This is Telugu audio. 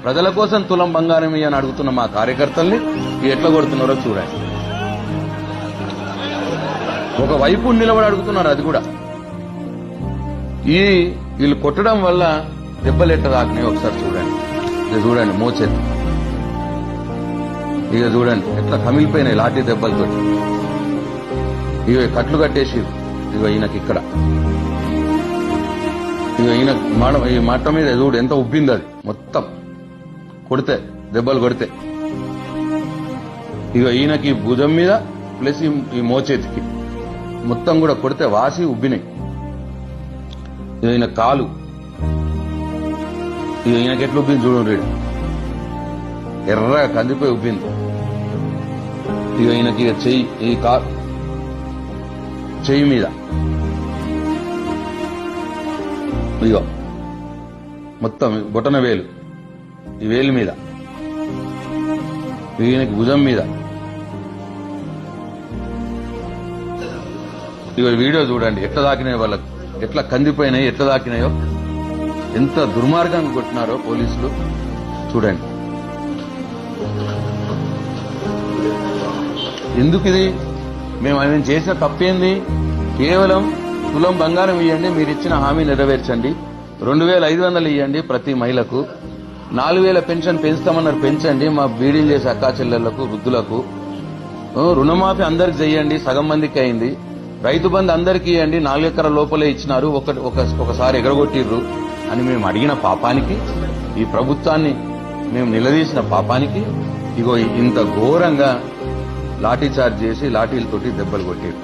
ప్రజల కోసం తులం బంగారం అని అడుగుతున్న మా కార్యకర్తల్ని ఎట్లా కొడుతున్నారో చూడండి. ఒకవైపు నిలబడి అడుగుతున్నారు. అది కూడా వీళ్ళు కొట్టడం వల్ల దెబ్బలు ఎట్ట తాకినాయి ఒకసారి చూడండి. ఇక చూడండి మోచేతి, ఇక చూడండి ఎట్లా కమిలిపోయినాయి లాఠీ దెబ్బలతో. ఇక కట్లు కట్టేసి ఇక ఈయనకి ఇక్కడ, ఇక ఈయన ఈ మట్ట మీద చూడు ఎంత ఉబ్బింది అది మొత్తం కొడితే, దెబ్బలు కొడితే. ఇక ఈయనకి భుజం మీద ప్లస్ ఈ మోచేతికి మొత్తం కూడా కొడితే వాసి ఉబ్బినాయి. ఇక ఈయన కాలు, ఇక ఈయనకి ఎట్లా ఉబ్బింది చూడండి, ఎర్రగా కందిపోయి ఉబ్బింది. ఇక ఈయనకి ఇక చెయ్యి, ఈ చెయ్యి మీద ఇగో మొత్తం బొటన వేలు, ఈ వేలు మీద, ఈయనకి భుజం మీద. ఇక వీడియో చూడండి ఎట్లా దాకినాయో, వాళ్ళకు ఎట్లా కందిపోయినాయి, ఎట్లా దాకినాయో, ఎంత దుర్మార్గంగా కొట్టినారో పోలీసులు చూడండి. ఎందుకు ఇది? మేము ఆయన చేసిన తప్పేంది? కేవలం తులం బంగారం ఇవ్వండి, మీరు ఇచ్చిన హామీ నెరవేర్చండి, 2500 ఇవ్వండి ప్రతి మహిళకు, 4000 పెన్షన్ పెంచుతామన్నారు పెంచండి, మా బీడీలు చేసే అక్కా చెల్లెళ్లకు, వృద్ధులకు, రుణమాఫీ అందరికి చేయండి, సగం మందికి అయింది, రైతు బంధు అందరికీ ఇవ్వండి, 4 ఎకరాల లోపలే ఇచ్చినారు, ఒకసారి ఎగరగొట్టిర్రు అని మేము అడిగిన పాపానికి, ఈ ప్రభుత్వాన్ని మేము నిలదీసిన పాపానికి ఇగో ఇంత ఘోరంగా లాఠీ చార్జ్ చేసి లాఠీలతోటి దెబ్బలు కొట్టారు.